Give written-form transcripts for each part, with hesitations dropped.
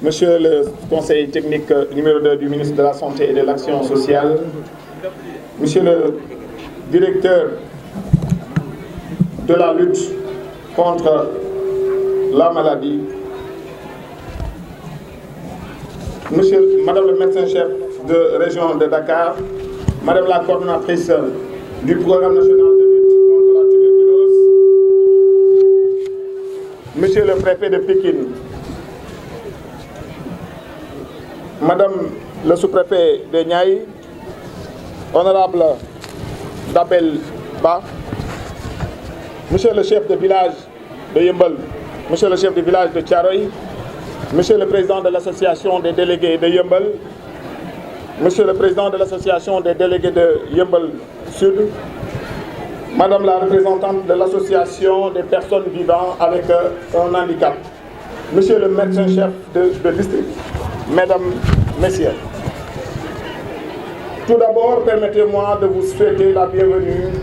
Monsieur le conseiller technique numéro 2 du ministre de la Santé et de l'Action sociale, Monsieur le directeur de la lutte contre la maladie, Madame le médecin-chef de région de Dakar, Madame la coordonnatrice du programme national de lutte contre la tuberculose, Monsieur le préfet de Pékin, Madame le sous-préfet de Niayes, Honorable Dabel Ba, Monsieur le chef de village de Yeumbeul, Monsieur le chef de village de Thiaroye, Monsieur le président de l'association des délégués de Yeumbeul, Monsieur le président de l'association des délégués de Yeumbeul Sud, Madame la représentante de l'association des personnes vivant avec un handicap, Monsieur le médecin-chef de district, Mesdames, Messieurs. Tout d'abord, permettez-moi de vous souhaiter la bienvenue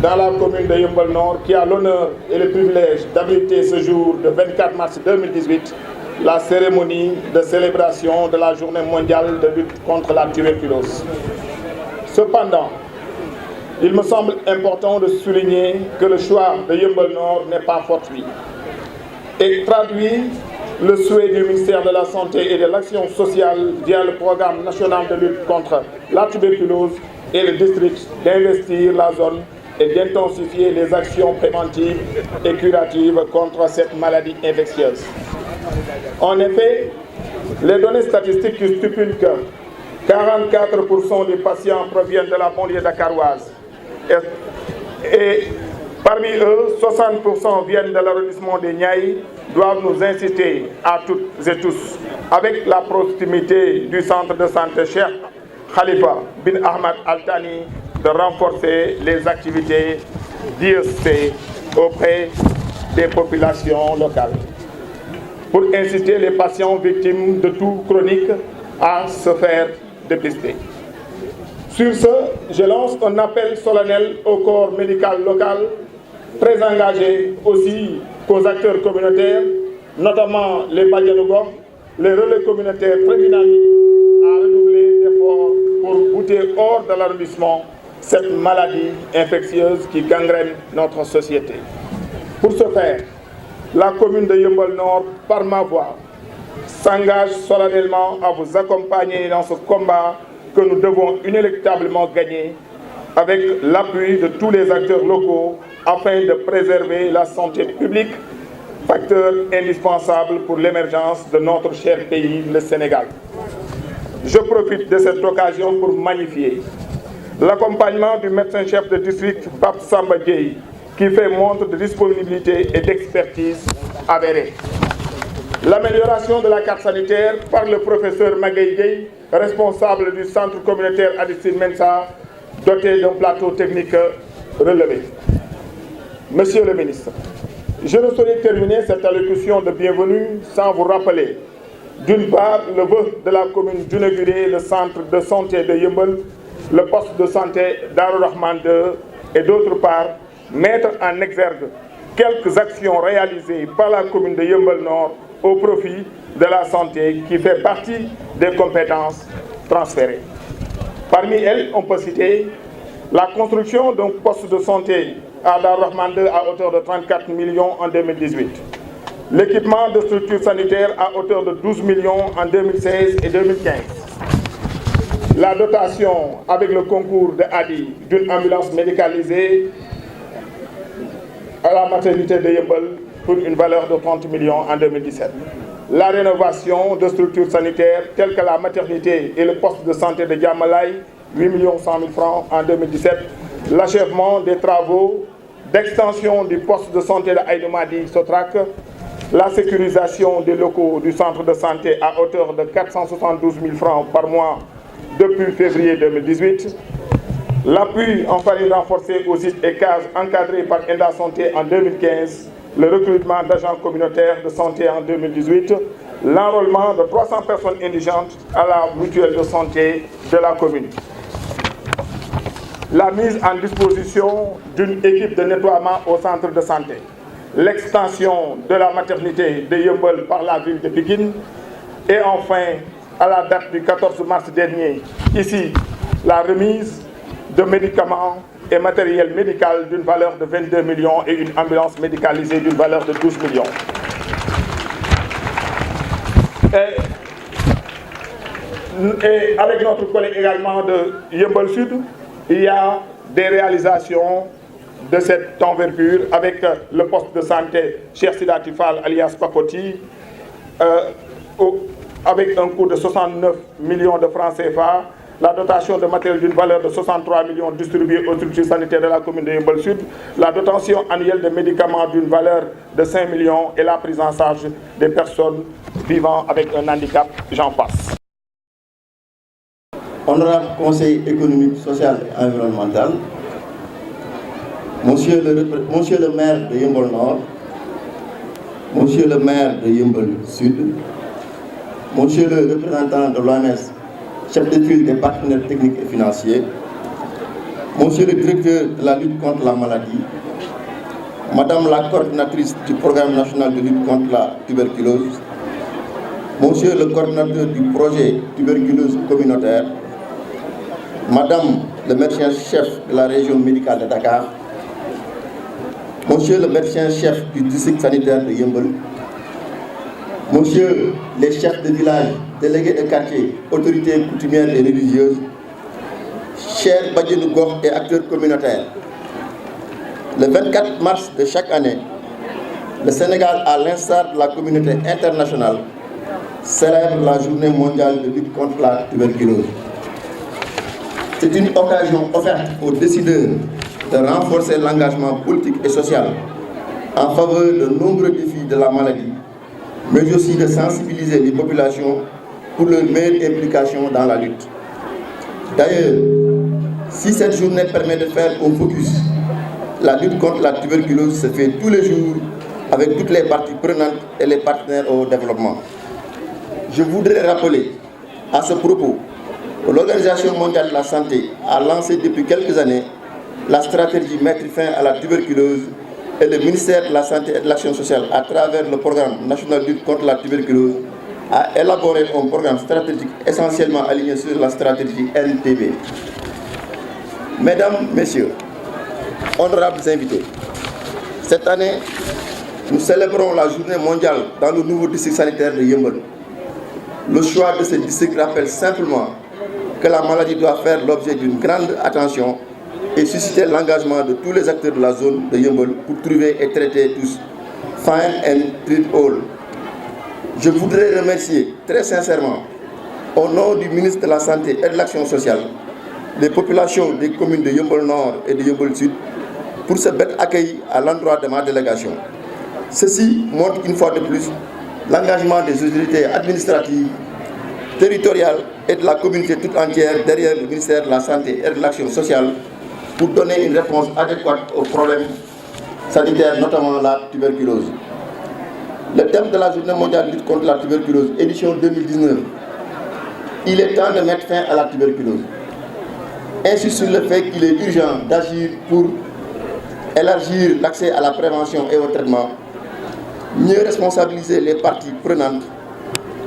dans la commune de Yeumbeul Nord qui a l'honneur et le privilège d'habiliter ce jour de 24 mars 2018 la cérémonie de célébration de la journée mondiale de lutte contre la tuberculose. Cependant, il me semble important de souligner que le choix de Yeumbeul Nord n'est pas fortuit et traduit le souhait du ministère de la Santé et de l'Action sociale via le programme national de lutte contre la tuberculose et le district d'investir la zone et d'intensifier les actions préventives et curatives contre cette maladie infectieuse. En effet, les données statistiques stipulent que 44% des patients proviennent de la banlieue dakaroise et parmi eux, 60% viennent de l'arrondissement de Niayes, doivent nous inciter à toutes et tous, avec la proximité du centre de santé Cheikh Khalifa bin Ahmad Al Thani, de renforcer les activités d'IST auprès des populations locales, pour inciter les patients victimes de tout chronique à se faire dépister. Sur ce, je lance un appel solennel au corps médical local, très engagé aussi qu'aux acteurs communautaires, notamment les Badianougor, les relais communautaires très dynamiques, à redoubler d'efforts pour bouter hors de l'arrondissement cette maladie infectieuse qui gangrène notre société. Pour ce faire, la commune de Yeumbeul Nord, par ma voix, s'engage solennellement à vous accompagner dans ce combat que nous devons inéluctablement gagner avec l'appui de tous les acteurs locaux afin de préserver la santé publique, facteur indispensable pour l'émergence de notre cher pays, le Sénégal. Je profite de cette occasion pour magnifier l'accompagnement du médecin-chef de district Pape Samba Dieye, qui fait montre de disponibilité et d'expertise avérée. L'amélioration de la carte sanitaire par le professeur Magaye Gueye, responsable du centre communautaire Aristide Mensa, doté d'un plateau technique relevé. Monsieur le ministre, je ne saurais terminer cette allocution de bienvenue sans vous rappeler, d'une part, le vœu de la commune d'inaugurer le centre de santé de Yeumbeul, le poste de santé Darou Rahman 2, et d'autre part, mettre en exergue quelques actions réalisées par la commune de Yeumbeul Nord au profit de la santé qui fait partie des compétences transférées. Parmi elles, on peut citer la construction d'un poste de santé à Darou Rahman 2 à hauteur de 34 millions en 2018, l'équipement de structures sanitaires à hauteur de 12 millions en 2016 et 2015, la dotation avec le concours de ADI d'une ambulance médicalisée à la maternité de Yeumbeul pour une valeur de 30 millions en 2017. La rénovation de structures sanitaires telles que la maternité et le poste de santé de Diamalaye, 8 100 000 francs en 2017. L'achèvement des travaux d'extension du poste de santé de Aïdoumadi Sotrac. La sécurisation des locaux du centre de santé à hauteur de 472 000 francs par mois depuis février 2018. L'appui en famille renforcé aux sites et cases encadrés par Enda Santé en 2015, le recrutement d'agents communautaires de santé en 2018, l'enrôlement de 300 personnes indigentes à la mutuelle de santé de la commune. La mise en disposition d'une équipe de nettoiement au centre de santé, l'extension de la maternité de Yeumbeul par la ville de Pikine, Et enfin, à la date du 14 mars dernier, ici, la remise de médicaments et matériel médical d'une valeur de 22 millions et une ambulance médicalisée d'une valeur de 12 millions. Et avec notre collègue également de Yeumbeul Sud, il y a des réalisations de cette envergure avec le poste de santé Cheikh Sidati Fall alias Papoti, avec un coût de 69 millions de francs CFA, la dotation de matériel d'une valeur de 63 millions distribuée aux structures sanitaires de la commune de Yeumbeul Sud, la dotation annuelle de médicaments d'une valeur de 5 millions et la prise en charge des personnes vivant avec un handicap, j'en passe. Honorable Conseil économique, social et environnemental, Monsieur le maire de Yeumbeul Nord, Monsieur le maire de Yeumbeul Sud, Monsieur le représentant de l'OMS, chef de file des partenaires techniques et financiers, Monsieur le directeur de la lutte contre la maladie, Madame la coordinatrice du programme national de lutte contre la tuberculose, Monsieur le coordinateur du projet tuberculose communautaire, Madame le médecin-chef de la région médicale de Dakar, Monsieur le médecin-chef du district sanitaire de Yeumbeul, Monsieur les chefs de village, délégués de quartier, autorités coutumières et religieuses, chers Badianou Gokh et acteurs communautaires, le 24 mars de chaque année, le Sénégal, à l'instar de la communauté internationale, célèbre la journée mondiale de lutte contre la tuberculose. C'est une occasion offerte aux décideurs de renforcer l'engagement politique et social en faveur de nombreux défis de la maladie, mais aussi de sensibiliser les populations pour leur meilleure implication dans la lutte. D'ailleurs, si cette journée permet de faire un focus, la lutte contre la tuberculose se fait tous les jours avec toutes les parties prenantes et les partenaires au développement. Je voudrais rappeler à ce propos que l'Organisation mondiale de la santé a lancé depuis quelques années la stratégie Mettre fin à la tuberculose et le ministère de la Santé et de l'Action sociale, à travers le programme national de lutte contre la tuberculose, a élaboré un programme stratégique essentiellement aligné sur la stratégie NTB. Mesdames, Messieurs, honorables invités, cette année, nous célébrons la journée mondiale dans le nouveau district sanitaire de Yeumbeul. Le choix de ce district rappelle simplement que la maladie doit faire l'objet d'une grande attention et susciter l'engagement de tous les acteurs de la zone de Yeumbeul pour trouver et traiter tous Find and Treat All. Je voudrais remercier très sincèrement, au nom du ministre de la Santé et de l'Action sociale, les populations des communes de Yeumbeul Nord et de Yeumbeul Sud pour ce bel accueil à l'endroit de ma délégation. Ceci montre une fois de plus l'engagement des autorités administratives, territoriales et de la communauté toute entière derrière le ministère de la Santé et de l'Action sociale pour donner une réponse adéquate aux problèmes sanitaires, notamment la tuberculose. Le thème de la Journée mondiale de lutte contre la tuberculose, édition 2019, il est temps de mettre fin à la tuberculose. Insiste sur le fait qu'il est urgent d'agir pour élargir l'accès à la prévention et au traitement, mieux responsabiliser les parties prenantes,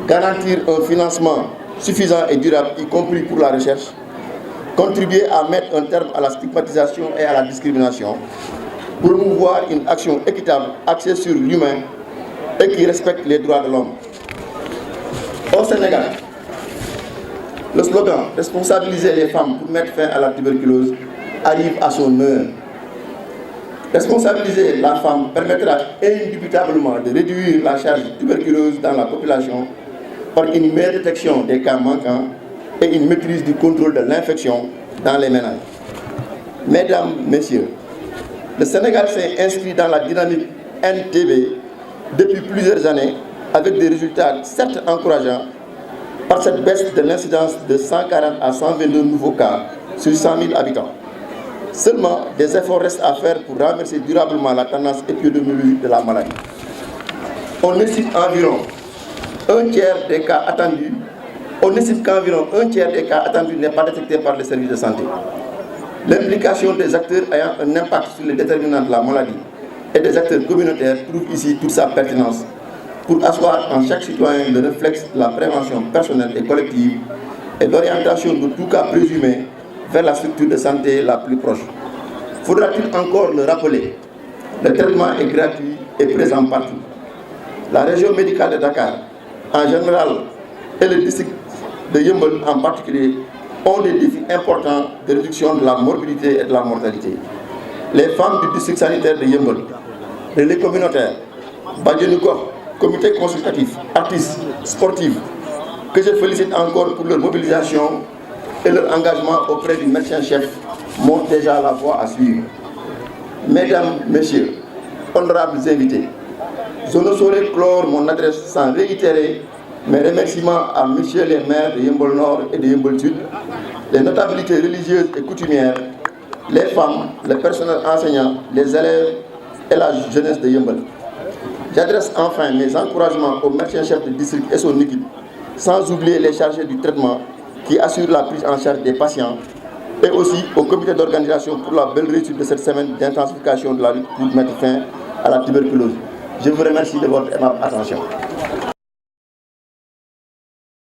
garantir un financement suffisant et durable, y compris pour la recherche, contribuer à mettre un terme à la stigmatisation et à la discrimination, promouvoir une action équitable axée sur l'humain et qui respecte les droits de l'homme. Au Sénégal, le slogan « Responsabiliser les femmes pour mettre fin à la tuberculose » arrive à son heure. Responsabiliser la femme permettra indubitablement de réduire la charge tuberculeuse dans la population par une meilleure détection des cas manquants et une maîtrise du contrôle de l'infection dans les ménages. Mesdames, Messieurs, le Sénégal s'est inscrit dans la dynamique NTB depuis plusieurs années avec des résultats certes encourageants par cette baisse de l'incidence de 140 à 122 nouveaux cas sur 100 000 habitants. Seulement, des efforts restent à faire pour renverser durablement la tendance épidémiologique de la maladie. On estime qu'environ un tiers des cas attendus n'est pas détecté par les services de santé. L'implication des acteurs ayant un impact sur les déterminants de la maladie et des acteurs communautaires trouve ici toute sa pertinence. pour asseoir en chaque citoyen le réflexe de la prévention personnelle et collective et l'orientation de tout cas présumé vers la structure de santé la plus proche. Faudra-t-il encore le rappeler? Le traitement est gratuit et présent partout. La région médicale de Dakar, en général, et le district de Yeumbeul en particulier, ont des défis importants de réduction de la morbidité et de la mortalité. Les femmes du district sanitaire de Yeumbeul, les relais communautaires, Badianu Gox, comité consultatif, artistes, sportifs, que je félicite encore pour leur mobilisation et leur engagement auprès du médecin-chef, montrent déjà la voie à suivre. Mesdames, Messieurs, honorables invités, je ne saurais clore mon adresse sans réitérer mes remerciements à messieurs les maires de Yeumbeul Nord et de Yeumbeul Sud, les notabilités religieuses et coutumières, les femmes, le personnel enseignant, les élèves et la jeunesse de Yeumbeul. J'adresse enfin mes encouragements au médecin-chef du district et son équipe, sans oublier les chargés du traitement qui assurent la prise en charge des patients, et aussi au comité d'organisation pour la belle réussite de cette semaine d'intensification de la lutte pour mettre fin à la tuberculose. Je vous remercie de votre aimable attention.